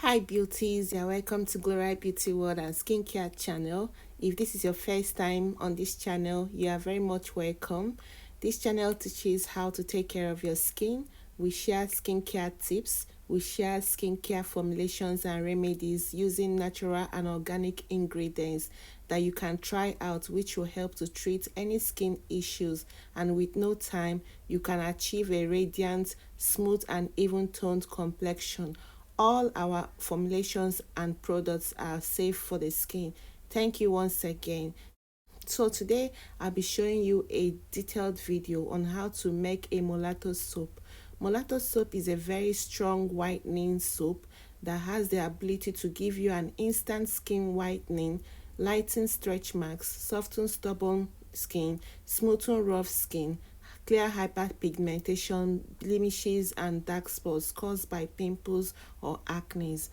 Hi beauties, you're welcome to Glory Beauty World and Skincare channel. If this is your first time on this channel, you are very much welcome. This channel teaches how to take care of your skin. We share skincare tips. We share skincare formulations and remedies using natural and organic ingredients that you can try out, which will help to treat any skin issues. And with no time, you can achieve a radiant, smooth and even toned complexion. All our formulations and products are safe for the skin. Thank you once again. So today I'll be showing you a detailed video on how to make a Molato soap. Molato soap is a very strong whitening soap that has the ability to give you an instant skin whitening, lighten stretch marks, soften stubborn skin, smoothen rough skin, clear hyperpigmentation, blemishes and dark spots caused by pimples or acnes.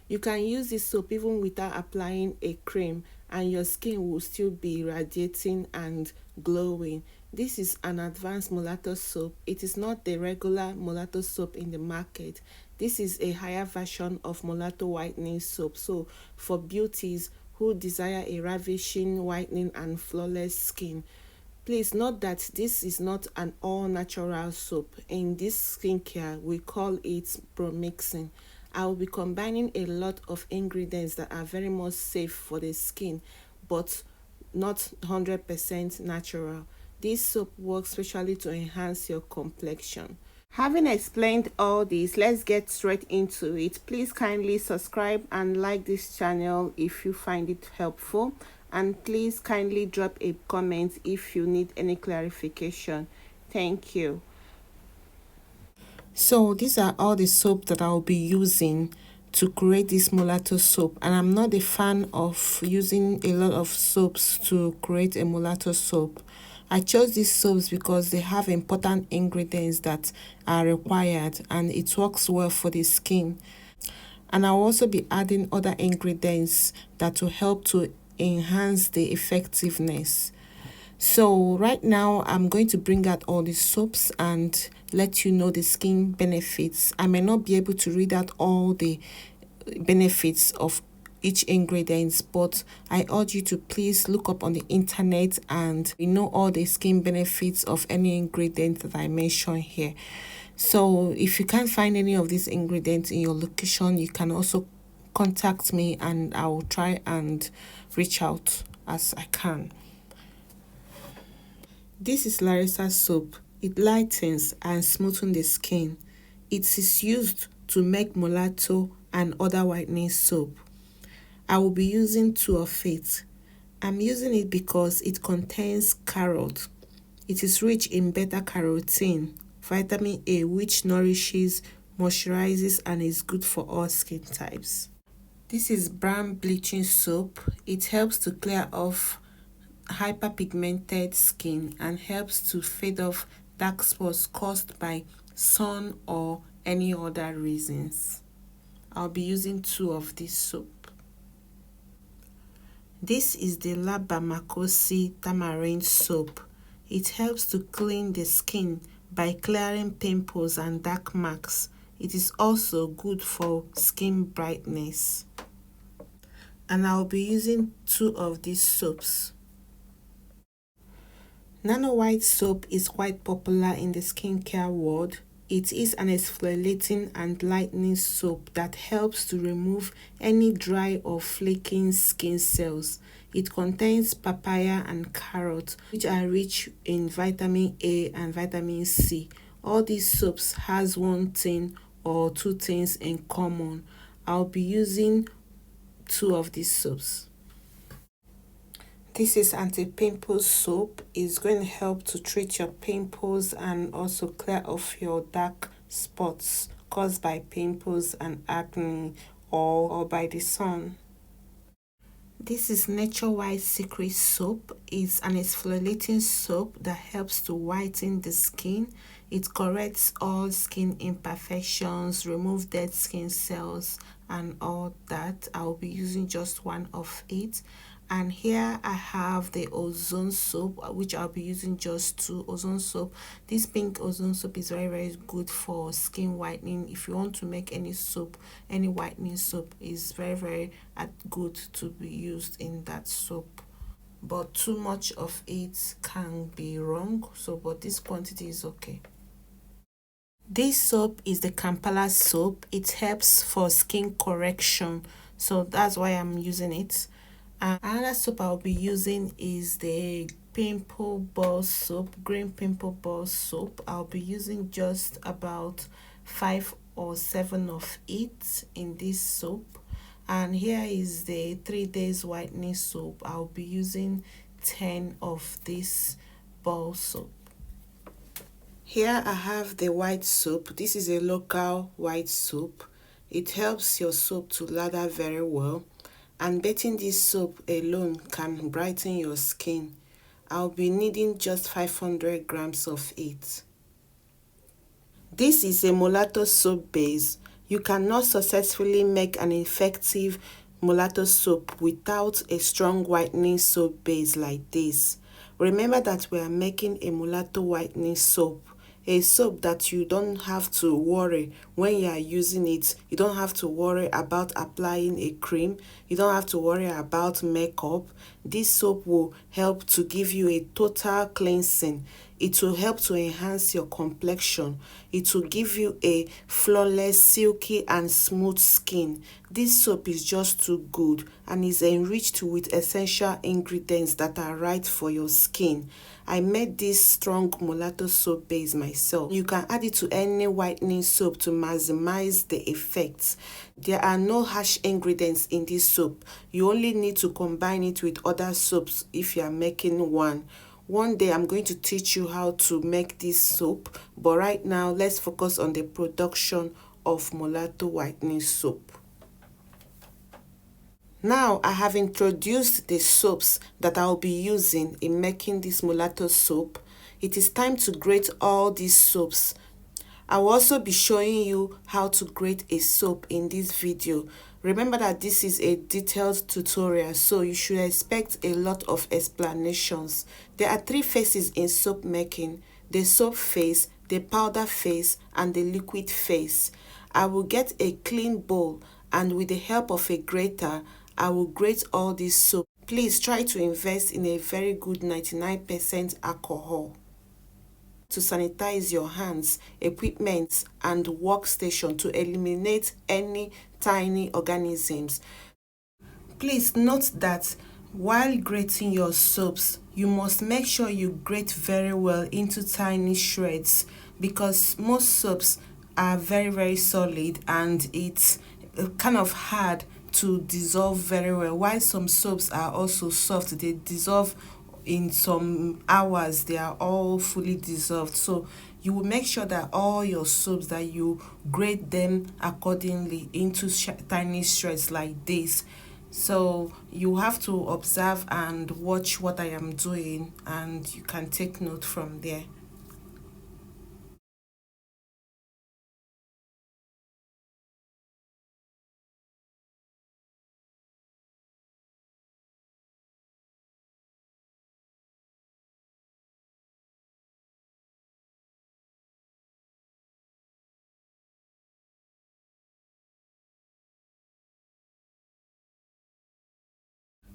You can use this soap even without applying a cream and your skin will still be radiating and glowing. This is an advanced Molato soap. It is not the regular Molato soap in the market. This is a higher version of Molato whitening soap. So for beauties who desire a ravishing, whitening and flawless skin, please note that this is not an all-natural soap. In this skincare, we call it promixing. I will be combining a lot of ingredients that are very much safe for the skin, but not 100% natural. This soap works specially to enhance your complexion. Having explained all this, let's get straight into it. Please kindly subscribe and like this channel if you find it helpful, and please kindly drop a comment if you need any clarification. Thank you. So these are all the soap that I'll be using to create this Molato soap, and I'm not a fan of using a lot of soaps to create a Molato soap. I chose these soaps because they have important ingredients that are required and it works well for the skin. And I'll also be adding other ingredients that will help to enhance the effectiveness. So right now I'm going to bring out all the soaps and let you know the skin benefits. I may not be able to read out all the benefits of each ingredient, but I urge you to please look up on the internet and know all the skin benefits of any ingredient that I mention here. So if you can't find any of these ingredients in your location, you can also contact me and I will try and reach out as I can. This is Larissa soap. It lightens and smoothens the skin. It is used to make Molato and other whitening soap. I will be using 2 of it. I'm using it because it contains carrot. It is rich in beta-carotene, vitamin A, which nourishes, moisturizes, and is good for all skin types. This is brown bleaching soap. It helps to clear off hyperpigmented skin and helps to fade off dark spots caused by sun or any other reasons. I'll be using 2 of this soap. This is the La Bamakosi tamarind soap. It helps to clean the skin by clearing pimples and dark marks. It is also good for skin brightness. And I'll be using 2 of these soaps. Nano White soap is quite popular in the skincare world. It is an exfoliating and lightening soap that helps to remove any dry or flaking skin cells. It contains papaya and carrot, which are rich in vitamin A and vitamin C. All these soaps has one thing or 2 things in common. I'll be using 2 of these soaps. This is anti-pimple soap. It's going to help to treat your pimples and also clear off your dark spots caused by pimples and acne or by the sun. This is Nature White Secret soap. It's an exfoliating soap that helps to whiten the skin. It corrects all skin imperfections, remove dead skin cells and all that. I'll be using just 1 of it. And here I have the ozone soap, which I'll be using just two ozone soap. This pink ozone soap is very good for skin whitening. If you want to make any soap, any whitening soap, is very good to be used in that soap. But too much of it can be wrong, so but this quantity is okay. This soap is the Kampala soap. It helps for skin correction, so that's why I'm using it. And another soap I'll be using is the pimple ball soap, green pimple ball soap. I'll be using just about 5 or 7 of it in this soap. And here is the 3 days whitening soap. I'll be using 10 of this ball soap. Here I have the white soap. This is a local white soap. It helps your soap to lather very well, and bathing this soap alone can brighten your skin. I'll be needing just 500 grams of it. This is a Molato soap base. You cannot successfully make an effective Molato soap without a strong whitening soap base like this. Remember that we are making a Molato whitening soap, a soap that you don't have to worry when you are using it. You don't have to worry about applying a cream. You don't have to worry about makeup. This soap will help to give you a total cleansing. It will help to enhance your complexion. It will give you a flawless, silky and smooth skin. This soap is just too good and is enriched with essential ingredients that are right for your skin. I made this strong Molato soap base myself. You can add it to any whitening soap to maximize the effects. There are no harsh ingredients in this soap. You only need to combine it with other soaps if you are making one. One day I'm going to teach you how to make this soap, but right now let's focus on the production of Molato whitening soap. Now I have introduced the soaps that I'll be using in making this Molato soap. It is time to grate all these soaps. I will also be showing you how to grate a soap in this video. Remember that this is a detailed tutorial, so you should expect a lot of explanations. There are 3 phases in soap making: the soap phase, the powder phase, and the liquid phase. I will get a clean bowl, and with the help of a grater, I will grate all this soap. Please try to invest in a very good 99% alcohol to sanitize your hands, equipment, and workstation to eliminate any tiny organisms. Please note that while grating your soaps, you must make sure you grate very well into tiny shreds, because most soaps are very solid and it's kind of hard to dissolve very well, while some soaps are also soft. They dissolve in some hours, they are all fully dissolved. So you will make sure that all your soaps, that you grate them accordingly into tiny shreds like this. So you have to observe and watch what I am doing, and you can take note from there.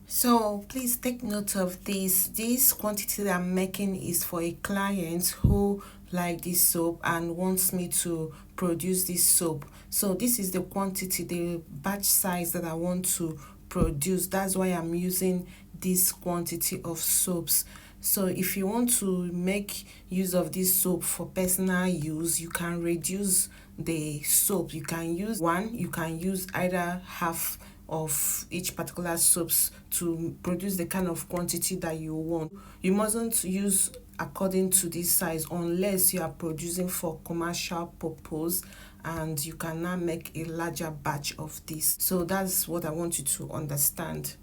So please take note of this. This quantity that I'm making is for a client who like this soap and wants me to produce this soap. So this is the quantity, the batch size that I want to produce. That's why I'm using this quantity of soaps. So if you want to make use of this soap for personal use, you can reduce the soap. You can use one, you can use either half of each particular soaps to produce the kind of quantity that you want. You mustn't use according to this size unless you are producing for commercial purpose, and you can now make a larger batch of this. So that's what I want you to understand.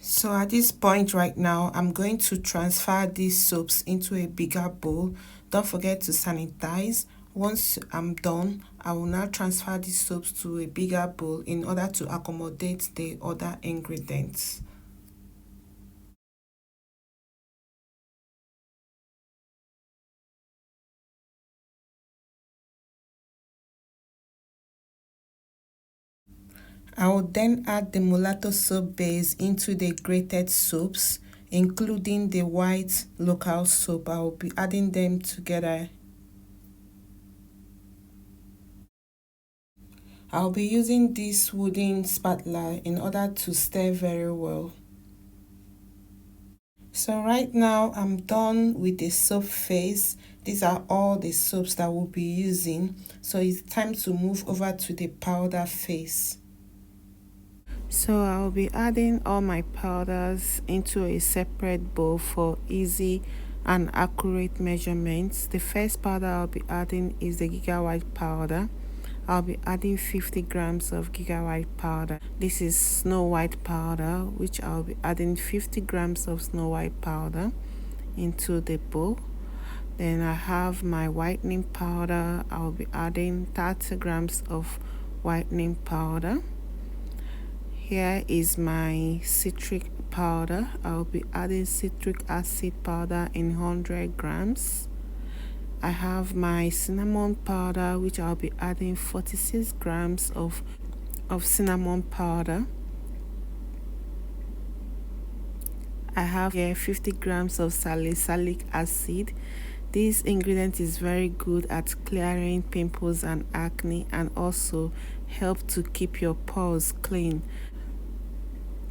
So at this point right now, I'm going to transfer these soaps into a bigger bowl. Don't forget to sanitize. Once I'm done, I will now transfer these soaps to a bigger bowl in order to accommodate the other ingredients. I will then add the Molato soap base into the grated soaps, including the white local soap. I will be adding them together. I'll be using this wooden spatula in order to stir very well. So right now I'm done with the soap phase. These are all the soaps that we'll be using. So it's time to move over to the powder phase. So I'll be adding all my powders into a separate bowl for easy and accurate measurements. The first powder I'll be adding is the Giga White powder. I'll be adding 50 grams of Giga White powder. This is Snow White powder, which I'll be adding 50 grams of Snow White powder into the bowl. Then I have my whitening powder. I'll be adding 30 grams of whitening powder. Here is my citric powder. I'll be adding citric acid powder in 100 grams. I have my cinnamon powder, which I'll be adding 46 grams of cinnamon powder. I have here 50 grams of salicylic acid. This ingredient is very good at clearing pimples and acne, and also help to keep your pores clean.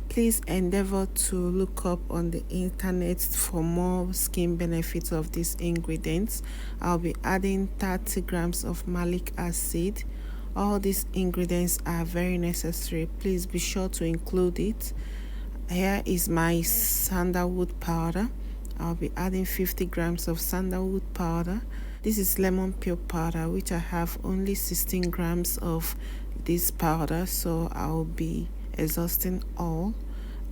Please endeavor to look up on the internet for more skin benefits of these ingredients. I'll be adding 30 grams of malic acid. All these ingredients are very necessary. Please be sure to include it. Here is my sandalwood powder. I'll be adding 50 grams of sandalwood powder. This is lemon peel powder, which I have only 16 grams of this powder, so I'll be exhausting all.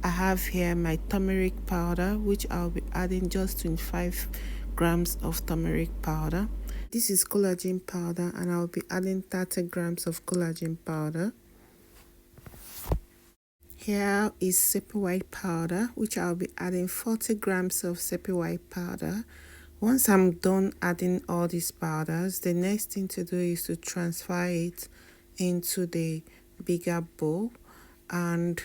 I have here my turmeric powder, which I'll be adding just 25 grams of turmeric powder. This is collagen powder, and I'll be adding 30 grams of collagen powder. Here is sepia white powder, which I'll be adding 40 grams of sepia white powder. Once I'm done adding all these powders, the next thing to do is to transfer it into the bigger bowl, and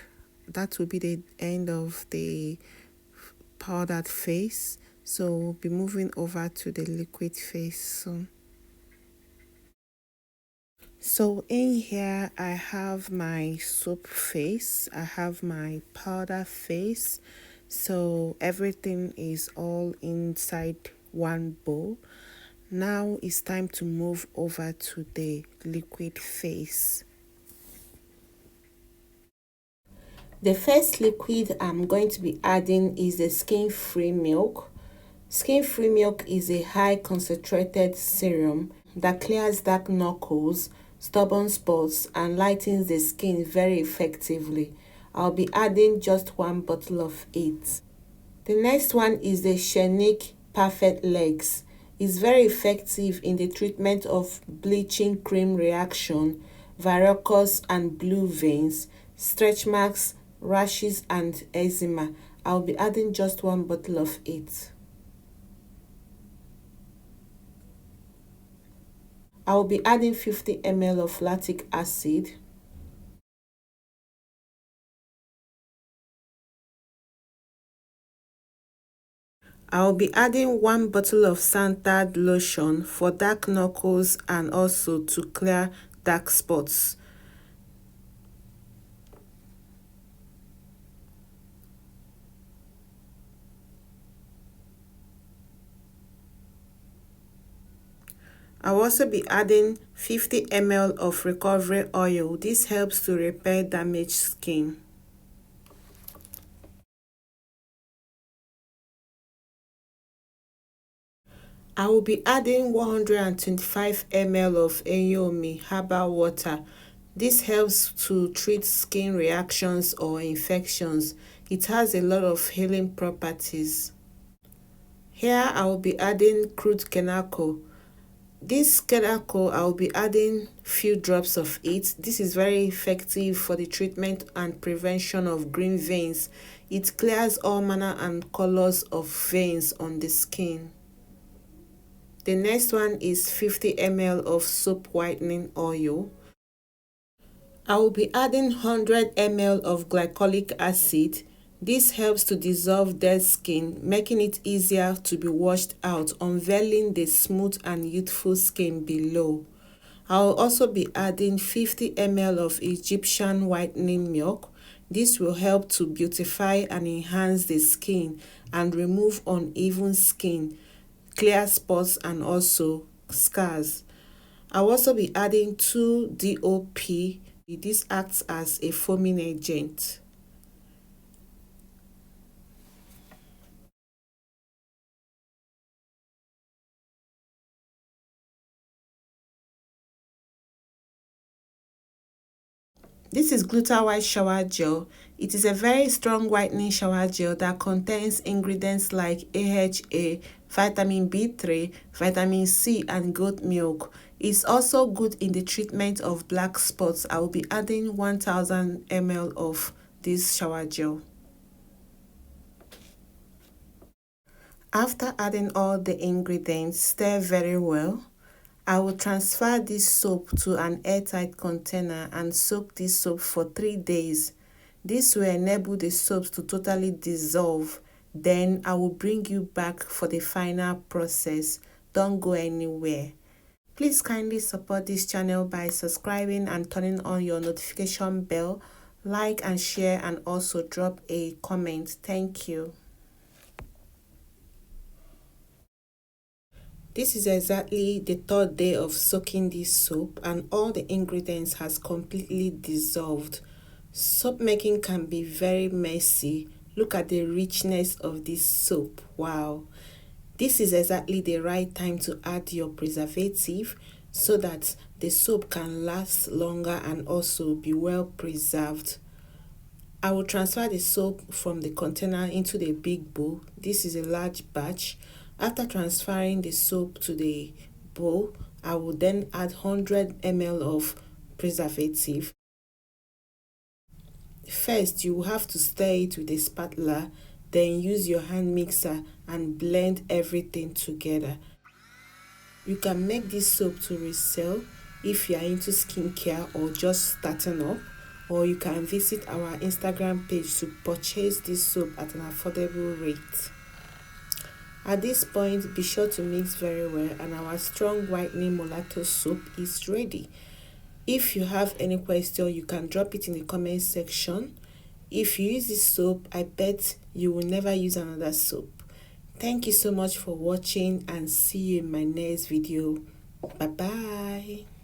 that will be the end of the powdered phase. So we'll be moving over to the liquid phase soon. So in here I have my soap phase, I have my powder phase, so everything is all inside one bowl. Now it's time to move over to the liquid phase. The first liquid I'm going to be adding is the skin-free milk. Skin-free milk is a high concentrated serum that clears dark knuckles, stubborn spots, and lightens the skin very effectively. I'll be adding just 1 bottle of it. The next one is the Shenique Perfect Legs. It's very effective in the treatment of bleaching cream reaction, varicose and blue veins, stretch marks, rashes, and eczema. I'll be adding just 1 bottle of it. I will be adding 50 ml of lactic acid. I will be adding 1 bottle of Santad lotion for dark knuckles and also to clear dark spots. I'll also be adding 50 ml of recovery oil. This helps to repair damaged skin. I will be adding 125 ml of Eyomi herbal water. This helps to treat skin reactions or infections. It has a lot of healing properties. Here I will be adding crude kenako. This Kedako, I'll be adding few drops of it. This is very effective for the treatment and prevention of green veins. It clears all manner and colors of veins on the skin. The next one is 50 ml of soap whitening oil. I will be adding 100 ml of glycolic acid. This helps to dissolve dead skin, making it easier to be washed out, unveiling the smooth and youthful skin below. I will also be adding 50 ml of Egyptian whitening milk. This will help to beautify and enhance the skin and remove uneven skin, clear spots, and also scars. I'll also be adding 2 DOP. This acts as a foaming agent. This is Gluta White Shower Gel. It is a very strong whitening shower gel that contains ingredients like AHA, vitamin B3, vitamin C, and goat milk. It's also good in the treatment of black spots. I will be adding 1000 ml of this shower gel. After adding all the ingredients, stir very well. I will transfer this soap to an airtight container and soak this soap for 3 days. This will enable the soaps to totally dissolve. Then I will bring you back for the final process. Don't go anywhere. Please kindly support this channel by subscribing and turning on your notification bell. Like and share, and also drop a comment. Thank you. This is exactly the 3rd day of soaking this soap, and all the ingredients has completely dissolved. Soap making can be very messy. Look at the richness of this soap. Wow. This is exactly the right time to add your preservative so that the soap can last longer and also be well preserved. I will transfer the soap from the container into the big bowl. This is a large batch. After transferring the soap to the bowl, I will then add 100 ml of preservative. First, you will have to stir it with a spatula, then use your hand mixer and blend everything together. You can make this soap to resell if you are into skincare or just starting up, or you can visit our Instagram page to purchase this soap at an affordable rate. At this point, be sure to mix very well, and our strong whitening Molato soap is ready. If you have any question, you can drop it in the comment section. If you use this soap, I bet you will never use another soap. Thank you so much for watching, and see you in my next video. Bye bye.